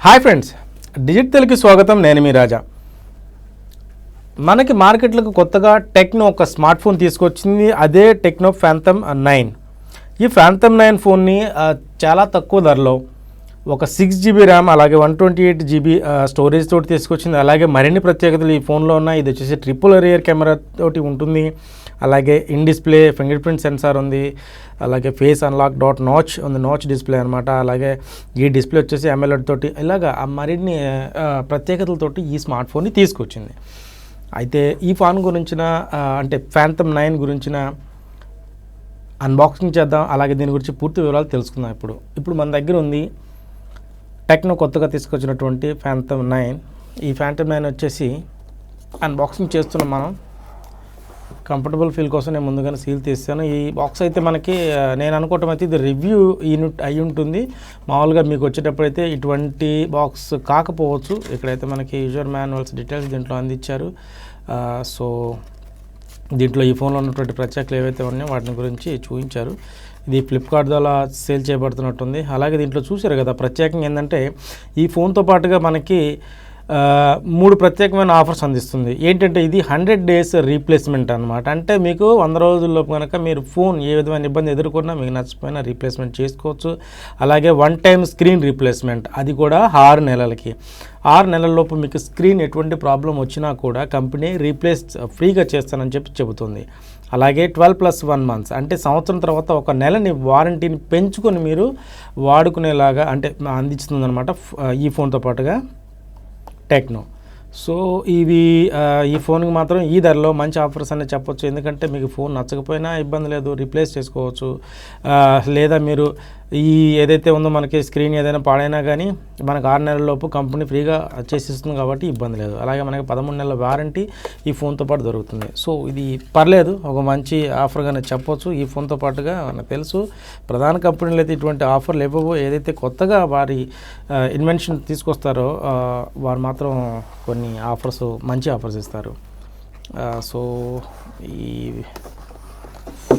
Hi friends, digit తెలుగుకి స్వాగతం. నేను మీ రాజా. మనకి మార్కెట్లకు కొత్తగా టెక్నో ఒక స్మార్ట్ ఫోన్ తీసుకొచ్చింది. అదే టెక్నో ఫ్యాంటమ్ 9. ఈ ఫ్యాంటమ్ 9 ఫోన్ని చాలా తక్కువ ధరలో ఒక 6GB ర్యామ్ అలాగే 128GB స్టోరేజ్ తోటి తీసుకొచ్చింది. అలాగే మరిన్ని ప్రత్యేకతలు ఈ ఫోన్లో ఉన్నాయి. ఇది వచ్చేసి ట్రిపుల్ రియర్ కెమెరా తోటి ఉంటుంది. అలాగే in display finger print censor ఉంది. అలాగే ఫేస్ అన్లాక్ డాట్ నాచ్ ఉంది, నాచ్ డిస్ప్లే అనమాట. అలాగే ఈ డిస్ప్లే వచ్చేసి AMOLED తోటి ఇలాగా మరిన్ని ప్రత్యేకతలతోటి ఈ స్మార్ట్ ఫోన్ని తీసుకొచ్చింది. అయితే ఈ ఫోన్ గురించిన అంటే ఫ్యాంటమ్ 9 గురించిన అన్బాక్సింగ్ చేద్దాం. అలాగే దీని గురించి పూర్తి వివరాలు తెలుసుకుందాం. ఇప్పుడు మన దగ్గర ఉంది టెక్నో కొత్తగా తీసుకొచ్చినటువంటి ఫ్యాంటమ్ 9. ఈ ఫ్యాంటమ్ 9 వచ్చేసి అన్బాక్సింగ్ చేస్తున్నాం మనం. కంఫర్టబుల్ ఫీల్ కోసం నేను ముందుగానే సీల్ తీస్తాను. ఈ బాక్స్ అయితే మనకి నేను అనుకోవటం అయితే ఇది రివ్యూ యూనిట్ అయి ఉంటుంది. మామూలుగా మీకు వచ్చేటప్పుడు అయితే ఇటువంటి బాక్స్ కాకపోవచ్చు. ఇక్కడైతే మనకి యూజర్ మాన్యువల్స్ డీటెయిల్స్ దీంట్లో అందించారు. సో దీంట్లో ఈ ఫోన్లో ఉన్నటువంటి ప్రత్యేకతలు ఏవైతే ఉన్నాయో వాటిని గురించి చూపించారు. ఇది ఫ్లిప్కార్ట్ ద్వారా సేల్ చేయబడుతున్నట్టుంది. అలాగే దీంట్లో చూసారు కదా, ప్రత్యేకంగా ఏంటంటే ఈ ఫోన్తో పాటుగా మనకి 3 ప్రత్యేకమైన ఆఫర్స్ అందిస్తుంది. ఏంటంటే ఇది 100 days రీప్లేస్మెంట్ అనమాట. అంటే మీకు 100 రోజుల్లో కనుక మీరు ఫోన్ ఏ విధమైన ఇబ్బంది ఎదుర్కొన్నా మీకు నచ్చకపోయినా రీప్లేస్మెంట్ చేసుకోవచ్చు. అలాగే 1 time స్క్రీన్ రీప్లేస్మెంట్, అది కూడా 6 నెలలకి. 6 నెలల్లోపు మీకు స్క్రీన్ ఎటువంటి ప్రాబ్లం వచ్చినా కూడా కంపెనీ రీప్లేస్ ఫ్రీగా చేస్తానని చెబుతుంది. అలాగే 12+1 months అంటే సంవత్సరం తర్వాత 1 నెలని వారంటీని పెంచుకొని మీరు వాడుకునేలాగా అంటే అందిస్తుంది అనమాట ఈ ఫోన్తో పాటుగా టెక్నో. సో ఇవి ఈ ఫోన్కి మాత్రం ఈ ధరలో మంచి ఆఫర్స్ అనేది చెప్పొచ్చు. ఎందుకంటే మీకు ఫోన్ నచ్చకపోయినా ఇబ్బంది లేదు, రీప్లేస్ చేసుకోవచ్చు. లేదా మీరు ఈ ఏదైతే ఉందో మనకి స్క్రీన్ ఏదైనా పాడైనా కానీ మనకు 6 నెలలలోపు కంపెనీ ఫ్రీగా చేసిస్తుంది కాబట్టి ఇబ్బంది లేదు. అలాగే మనకి 13 నెలల వారంటీ ఈ ఫోన్తో పాటు దొరుకుతుంది. సో ఇది పర్లేదు, ఒక మంచి ఆఫర్గానే చెప్పొచ్చు. ఈ ఫోన్తో పాటుగా మనకు తెలుసు ప్రధాన కంపెనీలు అయితే ఇటువంటి ఆఫర్లు ఇవ్వవు. ఏదైతే కొత్తగా వారి ఇన్వెన్షన్ తీసుకొస్తారో వారు మాత్రం కొన్ని ఆఫర్స్, మంచి ఆఫర్స్ ఇస్తారు. సో ఈ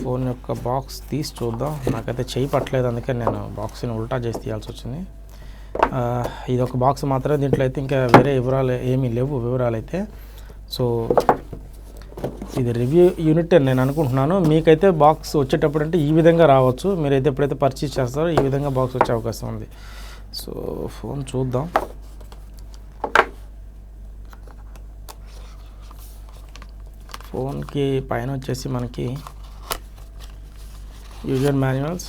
ఫోన్ యొక్క బాక్స్ తీసి చూద్దాం. నాకైతే చేయి పట్టలేదు, అందుకని నేను బాక్స్ని ఉల్టా చేసి తీయాల్సి వచ్చింది. ఇది ఒక బాక్స్ మాత్రమే, దీంట్లో అయితే ఇంకా వేరే వివరాలు ఏమీ లేవు వివరాలు అయితే. సో ఇది రివ్యూ యూనిట్ అని నేను అనుకుంటున్నాను. మీకైతే బాక్స్ వచ్చేటప్పుడు అంటే ఈ విధంగా రావచ్చు. మీరైతే ఎప్పుడైతే పర్చేస్ చేస్తారో ఈ విధంగా బాక్స్ వచ్చే అవకాశం ఉంది. సో ఫోన్ చూద్దాం. ఫోన్కి పైన వచ్చేసి మనకి యూజర్ మాన్యువల్స్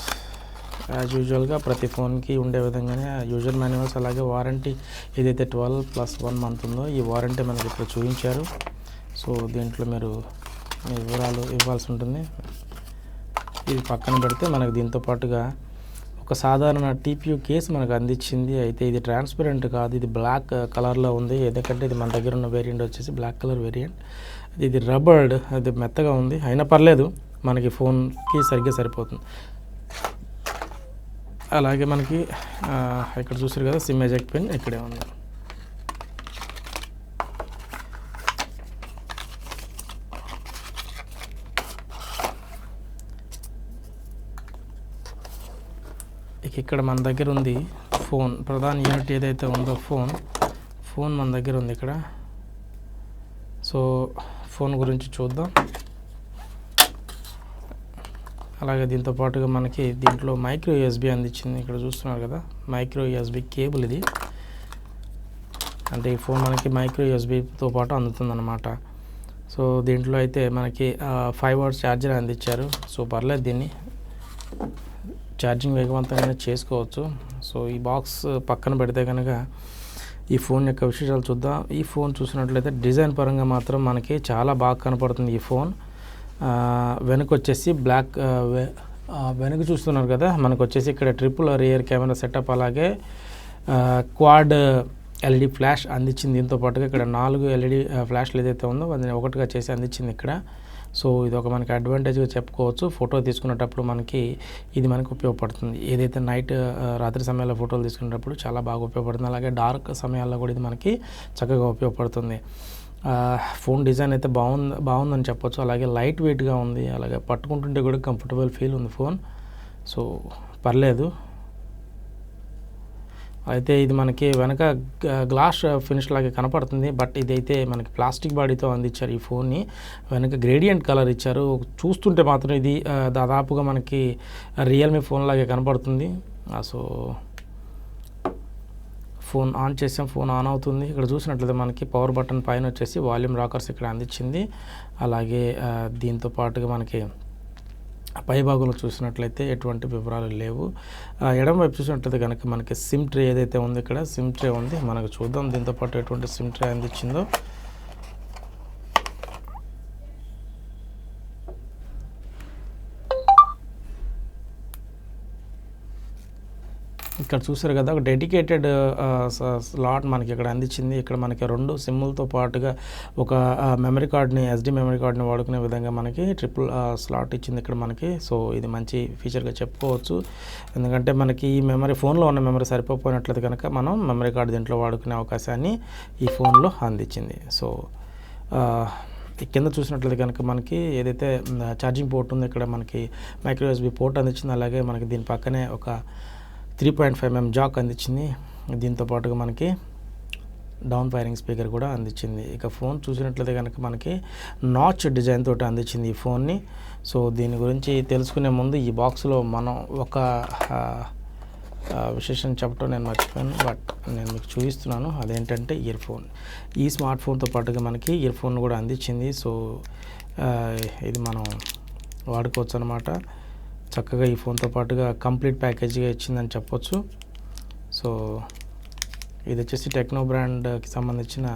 యాజ్ యూజువల్గా ప్రతి ఫోన్కి ఉండే విధంగానే యూజర్ మాన్యువల్స్, అలాగే వారంటీ ఏదైతే 12+1 month ఉందో ఈ వారంటీ మనకి ఇప్పుడు చూపించారు. సో దీంట్లో మీరు వివరాలు ఇవ్వాల్సి ఉంటుంది. ఇది పక్కన పెడితే మనకు దీంతో పాటుగా ఒక సాధారణ TPU కేసు మనకు అందించింది. అయితే ఇది ట్రాన్స్పరెంట్ కాదు, ఇది బ్లాక్ కలర్లో ఉంది. ఎందుకంటే ఇది మన దగ్గర ఉన్న వేరియంట్ వచ్చేసి బ్లాక్ కలర్ వేరియంట్. ఇది రబ్బర్డ్, అది మెత్తగా ఉంది, అయినా పర్లేదు మనకి ఫోన్కి సరిగ్గా సరిపోతుంది. అలాగే మనకి ఇక్కడ చూసారు కదా సిమ్ ఎజెక్ట్ పిన్ ఇక్కడే ఉంది. ఇక్కడ మన దగ్గర ఉంది ఫోన్, ప్రధాన యూనిట్ ఏదైతే ఉందో ఫోన్ మన దగ్గర ఉంది ఇక్కడ. సో ఫోన్ గురించి చూద్దాం. అలాగే దీంతో పాటుగా మనకి దీంట్లో మైక్రో USB అందించింది. ఇక్కడ చూస్తున్నారు కదా మైక్రో USB కేబుల్ ఇది. అంటే ఈ ఫోన్ మనకి మైక్రో USBతో పాటు అందుతుందన్నమాట. సో దీంట్లో అయితే మనకి 5 watts ఛార్జర్ అందించారు. సో పర్లేదు, దీన్ని ఛార్జింగ్ వేగవంతంగానే చేసుకోవచ్చు. సో ఈ బాక్స్ పక్కన పెడితే కనుక ఈ ఫోన్ యొక్క విశేషాలు చూద్దాం. ఈ ఫోన్ చూసినట్లయితే డిజైన్ పరంగా మాత్రం మనకి చాలా బాగా కనపడుతుంది ఈ ఫోన్. వెనక వచ్చేసి బ్లాక్ వెనక చూస్తున్నారు కదా, మనకు వచ్చేసి ఇక్కడ ట్రిపుల్ రియర్ కెమెరా సెటప్, అలాగే క్వాడ్ LED ఫ్లాష్ అందించింది. దీంతో పాటుగా ఇక్కడ 4 LED ఫ్లాష్లు ఏదైతే ఉందో అది ఒకటిగా చేసి అందించింది ఇక్కడ. సో ఇది ఒక మనకి అడ్వాంటేజ్గా చెప్పుకోవచ్చు. ఫోటో తీసుకునేటప్పుడు మనకి ఇది మనకు ఉపయోగపడుతుంది. ఏదైతే నైట్ రాత్రి సమయాల్లో ఫోటోలు తీసుకునేటప్పుడు చాలా బాగా ఉపయోగపడుతుంది. అలాగే డార్క్ సమయాల్లో కూడా ఇది మనకి చక్కగా ఉపయోగపడుతుంది. ఫోన్ డిజైన్ అయితే బాగుందని చెప్పొచ్చు. అలాగే లైట్ వెయిట్గా ఉంది, అలాగే పట్టుకుంటుంటే కూడా కంఫర్టబుల్ ఫీల్ ఉంది ఫోన్. సో పర్లేదు. అయితే ఇది మనకి వెనక గ్లాస్ ఫినిష్ లాగా కనపడుతుంది, బట్ ఇదైతే మనకి ప్లాస్టిక్ బాడీతో అందించారు ఈ ఫోన్ని. వెనక గ్రేడియంట్ కలర్ ఇచ్చారు. చూస్తుంటే మాత్రం ఇది దాదాపుగా మనకి రియల్మీ ఫోన్ లాగే కనపడుతుంది. సో ఫోన్ ఆన్ చేసాం, ఫోన్ ఆన్ అవుతుంది. ఇక్కడ చూసినట్లయితే మనకి పవర్ బటన్ పైన వచ్చేసి వాల్యూమ్ రాకర్స్ ఇక్కడ అందించింది. అలాగే దీంతో పాటుగా మనకి పై భాగంలో చూసినట్లయితే ఎటువంటి వివరాలు లేవు. ఎడమ వైపు చూసినట్లయితే కనుక మనకి సిమ్ ట్రే ఏదైతే ఉందో ఇక్కడ సిమ్ ట్రే ఉంది. మనకు చూద్దాం దీంతో పాటు ఎటువంటి సిమ్ ట్రే అందించిందో. ఇక్కడ చూసారు కదా, ఒక డెడికేటెడ్ స్లాట్ మనకి ఇక్కడ అందించింది. ఇక్కడ మనకి 2 సిమ్ములతో పాటుగా ఒక మెమరీ కార్డ్ని, SD మెమరీ కార్డ్ని వాడుకునే విధంగా మనకి ట్రిపుల్ స్లాట్ ఇచ్చింది ఇక్కడ మనకి. సో ఇది మంచి ఫీచర్గా చెప్పుకోవచ్చు. ఎందుకంటే మనకి ఈ మెమరీ ఫోన్లో ఉన్న మెమరీ సరిపోయినట్లయితే కనుక మనం మెమరీ కార్డ్ దీంట్లో వాడుకునే అవకాశాన్ని ఈ ఫోన్లో అందించింది. సో కింద చూసినట్లయితే కనుక మనకి ఏదైతే ఛార్జింగ్ పోర్ట్ ఉందో ఇక్కడ మనకి మైక్రో USB పోర్ట్ అందించింది. అలాగే మనకి దీని పక్కనే ఒక 3.5mm జాక్ అందించింది. దీంతో పాటుగా మనకి డౌన్ ఫైరింగ్ స్పీకర్ కూడా అందించింది. ఇక ఫోన్ చూసినట్లయితే కనుక మనకి నాచ్ డిజైన్ తోటి అందించింది ఈ ఫోన్ని. సో దీని గురించి తెలుసుకునే ముందు ఈ బాక్స్లో మనం ఒక విశేషం చెప్పడం నేను మర్చిపోయాను, బట్ నేను మీకు చూపిస్తున్నాను. అదేంటంటే ఇయర్ ఫోన్. ఈ స్మార్ట్ ఫోన్తో పాటుగా మనకి ఇయర్ ఫోన్ కూడా అందించింది. సో ఇది మనం వాడుకోవచ్చు అనమాట. చక్కగా ఈ ఫోన్తో పాటుగా కంప్లీట్ ప్యాకేజీగా ఇచ్చిందని చెప్పొచ్చు. సో ఇది వచ్చేసి టెక్నో బ్రాండ్కి సంబంధించిన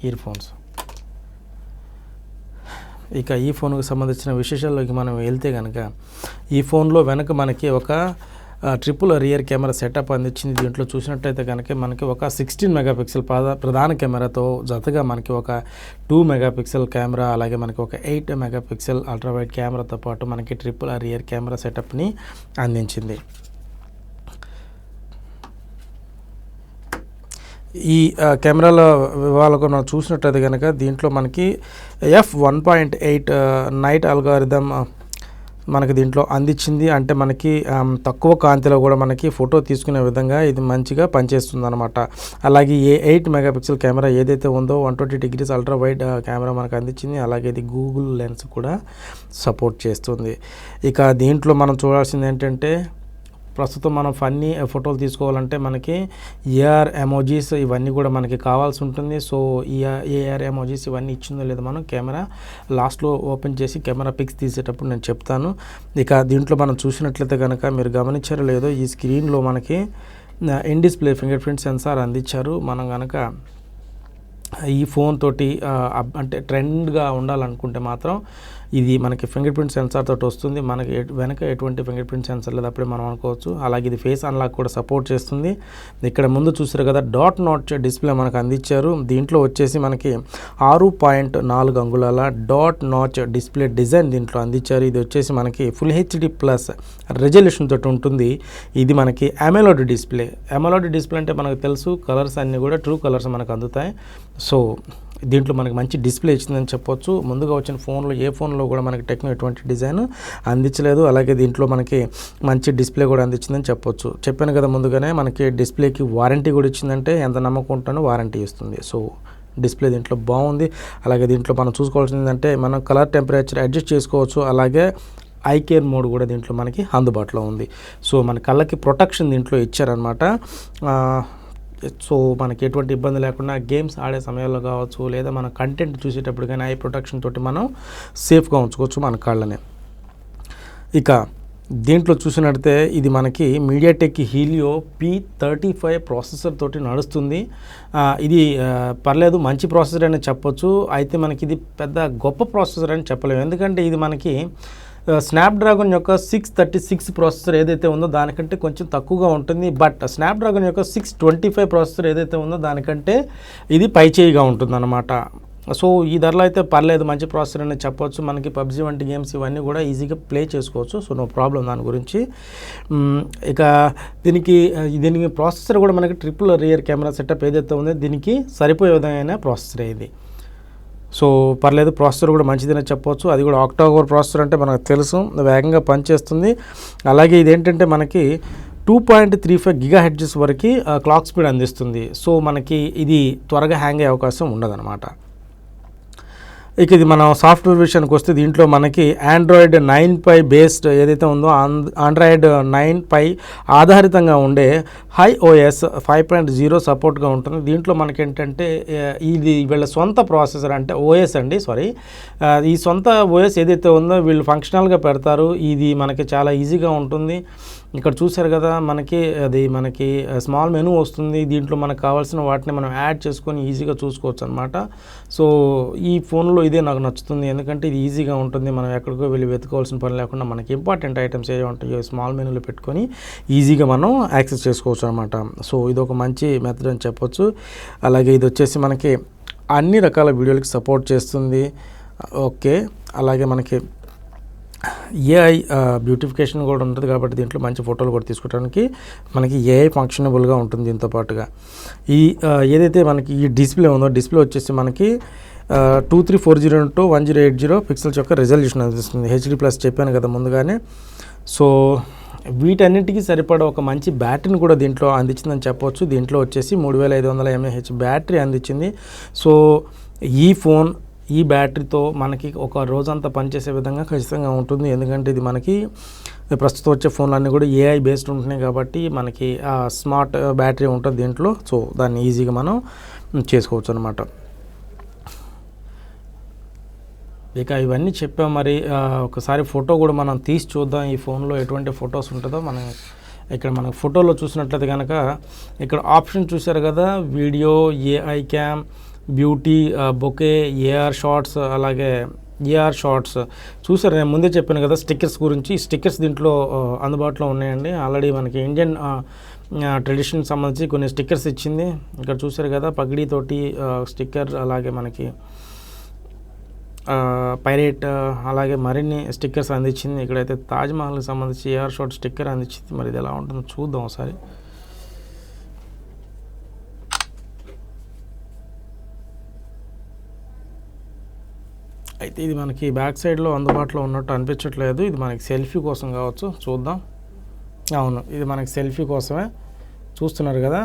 ఇయర్ ఫోన్స్. ఇక ఈ ఫోన్కి సంబంధించిన విశేషాల్లోకి మనం వెళ్తే కనుక ఈ ఫోన్లో వెనక మనకి ఒక ట్రిపుల్ రియర్ కెమెరా సెటప్ అందించింది. దీంట్లో చూసినట్టయితే కనుక మనకి ఒక 16 మెగాపిక్సెల్ ప్రధాన కెమెరాతో జతగా మనకి ఒక 2 మెగాపిక్సెల్ కెమెరా, అలాగే మనకి ఒక 8 మెగాపిక్సెల్ అల్ట్రా వైడ్ కెమెరాతో పాటు మనకి ట్రిపుల్ రియర్ కెమెరా సెటప్ని అందించింది. ఈ కెమెరాల వివరాలకు మనం చూసినట్టయితే కనుక దీంట్లో మనకి f1.8 నైట్ అల్గారిథం మనకి దీంట్లో అందించింది. అంటే మనకి తక్కువ కాంతిలో కూడా మనకి ఫోటో తీసుకునే విధంగా ఇది మంచిగా పనిచేస్తుంది అనమాట. అలాగే 8 మెగాపిక్సెల్ కెమెరా ఏదైతే ఉందో 120 డిగ్రీస్ అల్ట్రా వైడ్ కెమెరా మనకు అందించింది. అలాగే ఇది గూగుల్ లెన్స్ కూడా సపోర్ట్ చేస్తుంది. ఇక దీంట్లో మనం చూడాల్సింది ఏంటంటే ప్రస్తుతం మనం ఫన్నీ ఫోటోలు తీసుకోవాలంటే మనకి AR ఎమోజీస్ ఇవన్నీ కూడా మనకి కావాల్సి ఉంటుంది. సో ఈ AR ఎమోజీస్ ఇవన్నీ ఇచ్చిందో లేదో మనం కెమెరా లాస్ట్లో ఓపెన్ చేసి కెమెరా పిక్స్ తీసేటప్పుడు నేను చెప్తాను. ఇక దీంట్లో మనం చూసినట్లయితే కనుక మీరు గమనించారో లేదో ఈ స్క్రీన్లో మనకి in display finger print censor అందించారు. మనం కనుక ఈ ఫోన్ తోటి అంటే ట్రెండ్గా ఉండాలనుకుంటే మాత్రం ఇది మనకి ఫింగర్ ప్రింట్ సెన్సార్ తోటి వస్తుంది. మనకి వెనక ఎటువంటి ఫింగర్ ప్రింట్ సెన్సార్ లేదు, అప్పుడే మనం అనుకోవచ్చు. అలాగే ఇది ఫేస్ అన్లాక్ కూడా సపోర్ట్ చేస్తుంది. ఇక్కడ ముందు చూసారు కదా డాట్ నాచ్ డిస్ప్లే మనకు అందించారు. దీంట్లో వచ్చేసి మనకి 6.4 అంగుళాల డాట్ నాచ్ డిస్ప్లే డిజైన్ దీంట్లో అందించారు. ఇది వచ్చేసి మనకి ఫుల్ HD+ రెజల్యూషన్ తోటి ఉంటుంది. ఇది మనకి AMOLED డిస్ప్లే. AMOLED డిస్ప్లే అంటే మనకు తెలుసు, కలర్స్ అన్నీ కూడా ట్రూ కలర్స్ మనకు అందుతాయి. సో దీంట్లో మనకి మంచి డిస్ప్లే ఇచ్చిందని చెప్పొచ్చు. ముందుగా వచ్చిన ఫోన్లో ఏ ఫోన్లో కూడా మనకి టెక్నో ఎటువంటి డిజైన్ అందించలేదు. అలాగే దీంట్లో మనకి మంచి డిస్ప్లే కూడా అందించిందని చెప్పొచ్చు. చెప్పాను కదా ముందుగానే మనకి డిస్ప్లేకి వారంటీ కూడా ఇచ్చిందంటే ఎంత నమ్మకం ఉంటానో వారంటీ ఇస్తుంది. సో డిస్ప్లే దీంట్లో బాగుంది. అలాగే దీంట్లో మనం చూసుకోవాల్సింది ఏంటంటే మనం కలర్ టెంపరేచర్ అడ్జస్ట్ చేసుకోవచ్చు. అలాగే ఐ కేర్ మోడ్ కూడా దీంట్లో మనకి అందుబాటులో ఉంది. సో మన కళ్ళకి ప్రొటెక్షన్ దీంట్లో ఇచ్చారనమాట. సో మనకి ఎటువంటి ఇబ్బంది లేకుండా గేమ్స్ ఆడే సమయాల్లో కావచ్చు, లేదా మన కంటెంట్ చూసేటప్పుడు కానీ ఐ ప్రొటెక్షన్ తోటి మనం సేఫ్గా ఉంచుకోవచ్చు మన కాళ్ళని. ఇక దీంట్లో చూసినట్లయితే ఇది మనకి మీడియాటెక్ హీలియో P35 ప్రాసెసర్ తోటి నడుస్తుంది. ఇది పర్లేదు, మంచి ప్రాసెసర్ అని చెప్పొచ్చు. అయితే మనకి ఇది పెద్ద గొప్ప ప్రాసెసర్ అని చెప్పలేము. ఎందుకంటే ఇది మనకి స్నాప్డ్రాగన్ యొక్క 636 ప్రాసెసర్ ఏదైతే ఉందో దానికంటే కొంచెం తక్కువగా ఉంటుంది. బట్ స్నాప్డ్రాగన్ యొక్క 625 ప్రాసెసర్ ఏదైతే ఉందో దానికంటే ఇది పైచేయిగా ఉంటుందన్నమాట. సో ఈ ధరలో అయితే పర్లేదు, మంచి ప్రాసెసర్ అని చెప్పొచ్చు. మనకి PUBG వంటి గేమ్స్ ఇవన్నీ కూడా ఈజీగా ప్లే చేసుకోవచ్చు. సో నో ప్రాబ్లం దాని గురించి. ఇక దీనికి ప్రాసెసర్ కూడా మనకి ట్రిపుల్ రియర్ కెమెరా సెటప్ ఏదైతే ఉందో దీనికి సరిపోయే విధమైన ప్రాసెసర్ ఇది. సో పర్లేదు, ప్రాసెసర్ కూడా మంచిదని చెప్పవచ్చు. అది కూడా ఆక్టా కోర్ ప్రాసెసర్ అంటే మనకు తెలుసు, వేగంగా పనిచేస్తుంది. అలాగే ఇదేంటంటే మనకి 2.35 GHz వరకు క్లాక్ స్పీడ్ అందిస్తుంది. సో మనకి ఇది త్వరగా హ్యాంగ్ అయ్యే అవకాశం ఉండదన్నమాట. ఇక ఇది మనం సాఫ్ట్వేర్ విషయానికి వస్తే దీంట్లో మనకి ఆండ్రాయిడ్ 9 పై బేస్డ్ ఏదైతే ఉందో ఆండ్రాయిడ్ 9 పై ఆధారితంగా ఉండే iOS 5.0 సపోర్ట్గా ఉంటుంది. దీంట్లో మనకి ఏంటంటే ఇది వీళ్ళ సొంత ప్రాసెసర్ అంటే ఓఎస్ అండి, ఈ సొంత ఓఎస్ ఏదైతే ఉందో వీళ్ళు ఫంక్షనల్గా పెడతారు. ఇది మనకి చాలా ఈజీగా ఉంటుంది. ఇక్కడ చూసారు కదా, మనకి స్మాల్ మెనూ వస్తుంది. దీంట్లో మనకు కావాల్సిన వాటిని మనం యాడ్ చేసుకొని ఈజీగా చూసుకోవచ్చు అనమాట. సో ఈ ఫోన్లో ఇదే నాకు నచ్చుతుంది, ఎందుకంటే ఇది ఈజీగా ఉంటుంది. మనం ఎక్కడికో వెళ్ళి వెతుకోవాల్సిన పని లేకుండా మనకి ఇంపార్టెంట్ ఐటమ్స్ ఏ ఉంటాయో స్మాల్ మెనూలో పెట్టుకొని ఈజీగా మనం యాక్సెస్ చేసుకోవచ్చు అనమాట. సో ఇది ఒక మంచి మెథడ్ అని చెప్పొచ్చు. అలాగే ఇది వచ్చేసి మనకి అన్ని రకాల వీడియోలకి సపోర్ట్ చేస్తుంది. ఓకే, అలాగే మనకి ఏఐ బ్యూటిఫికేషన్ కూడా ఉంటుంది కాబట్టి దీంట్లో మంచి ఫోటోలు కూడా తీసుకోవడానికి మనకి ఏఐ ఫంక్షనబుల్గా ఉంటుంది. దీంతో పాటుగా ఈ ఏదైతే మనకి ఈ డిస్ప్లే ఉందో, డిస్ప్లే వచ్చేసి మనకి 2340x1080 పిక్సెల్స్ యొక్క రెజల్యూషన్ అందిస్తుంది. HD+ చెప్పాను కదా ముందుగానే. సో వీటన్నిటికీ సరిపడా ఒక మంచి బ్యాటరీని కూడా దీంట్లో అందించిందని చెప్పవచ్చు. దీంట్లో వచ్చేసి 3500 mAh బ్యాటరీ అందించింది. సో ఈ బ్యాటరీతో మనకి ఒక రోజంతా పనిచేసే విధంగా ఖచ్చితంగా ఉంటుంది. ఎందుకంటే ఇది మనకి ప్రస్తుతం వచ్చే ఫోన్లన్నీ కూడా ఏఐ బేస్డ్ ఉంటున్నాయి కాబట్టి మనకి స్మార్ట్ బ్యాటరీ ఉంటుంది దీంట్లో. సో దాన్ని ఈజీగా మనం చేసుకోవచ్చు అనమాట. ఇక ఇవన్నీ చెప్పాం. మరి ఒకసారి ఫోటో కూడా మనం తీసి చూద్దాం. ఈ ఫోన్లో ఎటువంటి ఫొటోస్ ఉంటుందో ఇక్కడ మనకు ఫోటోలో చూసినట్లయితే కనుక ఇక్కడ ఆప్షన్ చూసారు కదా, video, AI cam, beauty, bokeh, AR shorts, అలాగే ఏఆర్ షార్ట్స్ చూసారు. నేను ముందే చెప్పాను కదా స్టిక్కర్స్ గురించి. స్టిక్కర్స్ దీంట్లో అందుబాటులో ఉన్నాయండి. ఆల్రెడీ మనకి ఇండియన్ ట్రెడిషన్ సంబంధించి కొన్ని స్టిక్కర్స్ ఇచ్చింది. ఇక్కడ చూసారు కదా, పగిడితోటి స్టిక్కర్, అలాగే మనకి పైరేట్, అలాగే మరిన్ని స్టిక్కర్స్ అందించింది. ఇక్కడైతే తాజ్మహల్కి సంబంధించి ఏఆర్ షార్ట్ స్టిక్కర్ అందించింది. మరి ఇది ఎలా ఉంటుందో చూద్దాం ఒకసారి. అయితే ఇది మనకి బ్యాక్ సైడ్లో అందుబాటులో ఉన్నట్టు అనిపించట్లేదు. ఇది మనకి సెల్ఫీ కోసం కావచ్చు, చూద్దాం. అవును, ఇది మనకి సెల్ఫీ కోసమే. చూస్తున్నారు కదా,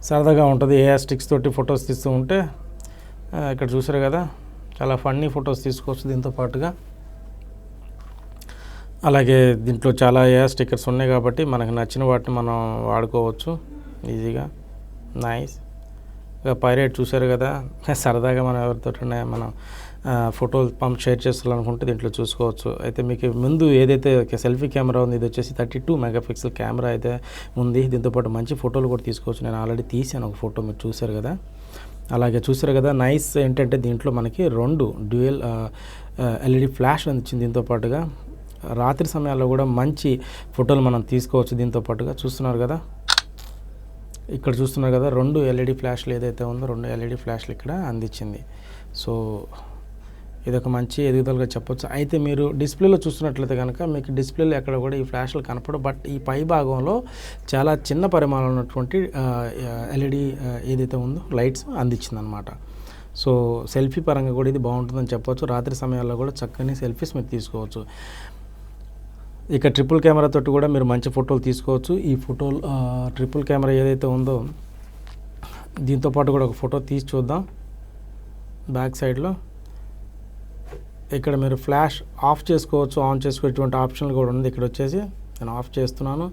సరదాగా ఉంటుంది. ఏఆర్ స్టిక్స్ తోటి ఫొటోస్ తీస్తూ ఉంటే ఇక్కడ చూసారు కదా, చాలా ఫన్నీ ఫొటోస్ తీసుకోవచ్చు దీంతో పాటుగా. అలాగే దీంట్లో చాలా ఏఆర్ స్టిక్కర్స్ ఉన్నాయి కాబట్టి మనకు నచ్చిన వాటిని మనం వాడుకోవచ్చు ఈజీగా. నైస్. ఇక పైరేట్ చూసారు కదా, సరదాగా మనం ఎవరితో మనం ఫోటోలు షేర్ చేసుకోవాలనుకుంటే దీంట్లో చూసుకోవచ్చు. అయితే మీకు ముందు ఏదైతే సెల్ఫీ కెమెరా ఉంది, ఇది వచ్చేసి 32 మెగాపిక్సెల్ కెమెరా అయితే ఉంది. దీంతోపాటు మంచి ఫోటోలు కూడా తీసుకోవచ్చు. నేను ఆల్రెడీ తీసాను ఒక ఫోటో, మీరు చూసారు కదా. అలాగే చూసారు కదా, నైస్ ఏంటంటే దీంట్లో మనకి 2 డ్యూయల్ ఎల్ఈడి ఫ్లాష్ అందించింది. దీంతో పాటుగా రాత్రి సమయాల్లో కూడా మంచి ఫోటోలు మనం తీసుకోవచ్చు. దీంతో పాటుగా చూస్తున్నారు కదా, ఇక్కడ చూస్తున్నారు కదా, 2 ఎల్ఈడి ఫ్లాష్లు ఏదైతే ఉందో 2 ఎల్ఈడి ఫ్లాష్లు ఇక్కడ అందించింది. సో ఇదొక మంచి ఎదుగుదలగా చెప్పొచ్చు. అయితే మీరు డిస్ప్లేలో చూస్తున్నట్లయితే కనుక మీకు డిస్ప్లేలో ఎక్కడ కూడా ఈ ఫ్లాష్లు కనపడవు. బట్ ఈ పై భాగంలో చాలా చిన్న పరిమాణం ఉన్నటువంటి ఎల్ఈడి ఏదైతే ఉందో లైట్స్ అందించిందనమాట. సో సెల్ఫీ పరంగా కూడా ఇది బాగుంటుందని చెప్పొచ్చు. రాత్రి సమయాల్లో కూడా చక్కని సెల్ఫీస్ మీరు తీసుకోవచ్చు. ఇక ట్రిపుల్ కెమెరా తోటి కూడా మీరు మంచి ఫోటోలు తీసుకోవచ్చు. ఈ ఫోటోలు ట్రిపుల్ కెమెరా ఏదైతే ఉందో దీంతో పాటు కూడా ఒక ఫోటో తీసి చూద్దాం. బ్యాక్ సైడ్లో ఇక్కడ మీరు ఫ్లాష్ ఆఫ్ చేసుకోవచ్చు, ఆన్ చేసుకునేటువంటి ఆప్షన్లు కూడా ఉంది. ఇక్కడ వచ్చేసి నేను ఆఫ్ చేస్తున్నాను.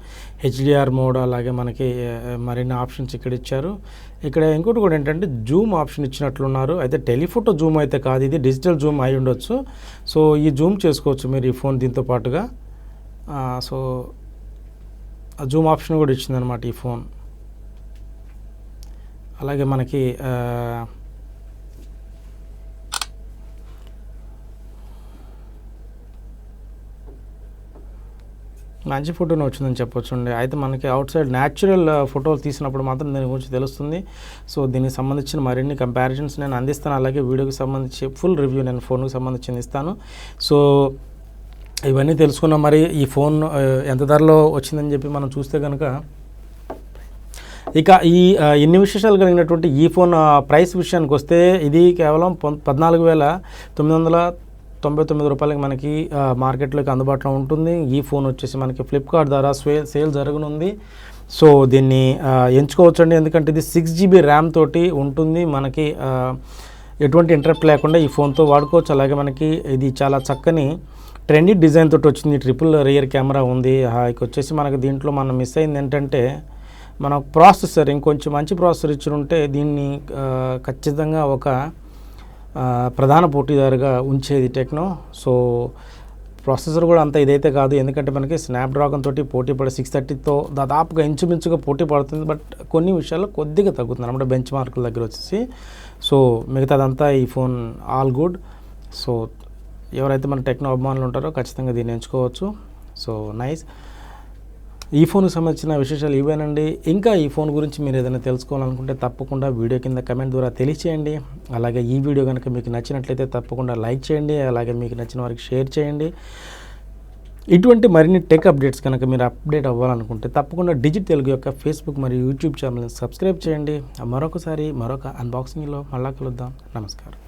హెచ్డిఆర్ మోడ్, అలాగే మనకి మరిన్ని ఆప్షన్స్ ఇక్కడ ఇచ్చారు. ఇక్కడ ఇంకోటి కూడా ఏంటంటే జూమ్ ఆప్షన్ ఇచ్చినట్లున్నారు. అయితే టెలిఫోటో జూమ్ అయితే కాదు, ఇది డిజిటల్ జూమ్ అయి ఉండొచ్చు. సో ఈ జూమ్ చేసుకోవచ్చు మీరు ఈ ఫోన్ దీంతో పాటుగా. సో జూమ్ ఆప్షన్ కూడా ఇచ్చిందనమాట ఈ ఫోన్. అలాగే మనకి మంచి ఫోటోనే వచ్చిందని చెప్పొచ్చుండి. అయితే మనకి అవుట్ సైడ్ న్యాచురల్ ఫోటోలు తీసినప్పుడు మాత్రం దీని గురించి తెలుస్తుంది. సో దీనికి సంబంధించిన మరిన్ని కంపారిజన్స్ నేను అందిస్తాను. అలాగే వీడియోకి సంబంధించి ఫుల్ రివ్యూ నేను ఫోన్కి సంబంధించి ఇస్తాను. సో ఇవన్నీ తెలుసుకున్నాం. మరి ఈ ఫోన్ ఎంత ధరలో వచ్చిందని చెప్పి మనం చూస్తే కనుక ఇక ఇన్ని విశేషాలు కలిగినటువంటి ఈ ఫోన్ ప్రైస్ విషయానికి వస్తే ఇది కేవలం 14,999 రూపాయలకి మనకి మార్కెట్లోకి అందుబాటులో ఉంటుంది. ఈ ఫోన్ వచ్చేసి మనకి ఫ్లిప్కార్ట్ ద్వారా సేల్ జరగనుంది. సో దీన్ని ఎంచుకోవచ్చండి, ఎందుకంటే ఇది 6GB ర్యామ్ తోటి ఉంటుంది. మనకి ఎటువంటి ఇంటరప్ట్ లేకుండా ఈ ఫోన్తో వాడుకోవచ్చు. అలాగే మనకి ఇది చాలా చక్కని ట్రెండీ డిజైన్ తోటి వచ్చింది. ట్రిపుల్ రియర్ కెమెరా ఉంది. ఇక వచ్చేసి మనకి దీంట్లో మనం మిస్ అయింది ఏంటంటే మన ప్రాసెసర్ ఇంకొంచెం మంచి ప్రాసెసర్ ఇచ్చి ఉంటే దీన్ని ఖచ్చితంగా ఒక ప్రధాన పోటీదారుగా ఉంచేది టెక్నో. సో ప్రాసెసర్ కూడా అంత ఇదైతే కాదు, ఎందుకంటే మనకి స్నాప్డ్రాగన్ తోటి పోటీ పడే 630తో దాదాపుగా ఇంచుమించుగా పోటీ పడుతుంది. బట్ కొన్ని విషయాల్లో కొద్దిగా తగ్గుతుంది అన్నమాట బెంచ్ మార్కుల దగ్గర వచ్చేసి. సో మిగతాదంతా ఈ ఫోన్ ఆల్ గుడ్. సో ఎవరైతే మన టెక్నో అభిమానులు ఉంటారో ఖచ్చితంగా దీన్ని ఎంచుకోవచ్చు. So nice. ఈ ఫోన్కి సంబంధించిన విశేషాలు ఇవేనండి. ఇంకా ఈ ఫోన్ గురించి మీరు ఏదైనా తెలుసుకోవాలనుకుంటే తప్పకుండా వీడియో కింద కమెంట్ ద్వారా తెలియచేయండి. అలాగే ఈ వీడియో కనుక మీకు నచ్చినట్లయితే తప్పకుండా లైక్ చేయండి. అలాగే మీకు నచ్చిన వారికి షేర్ చేయండి. ఇటువంటి మరిన్ని టెక్ అప్డేట్స్ కనుక మీరు అప్డేట్ అవ్వాలనుకుంటే తప్పకుండా డిజిట్ తెలుగు యొక్క ఫేస్బుక్ మరియు యూట్యూబ్ ఛానల్ని సబ్స్క్రైబ్ చేయండి. మరొక అన్బాక్సింగ్లో మళ్ళా కలుద్దాం. నమస్కారం.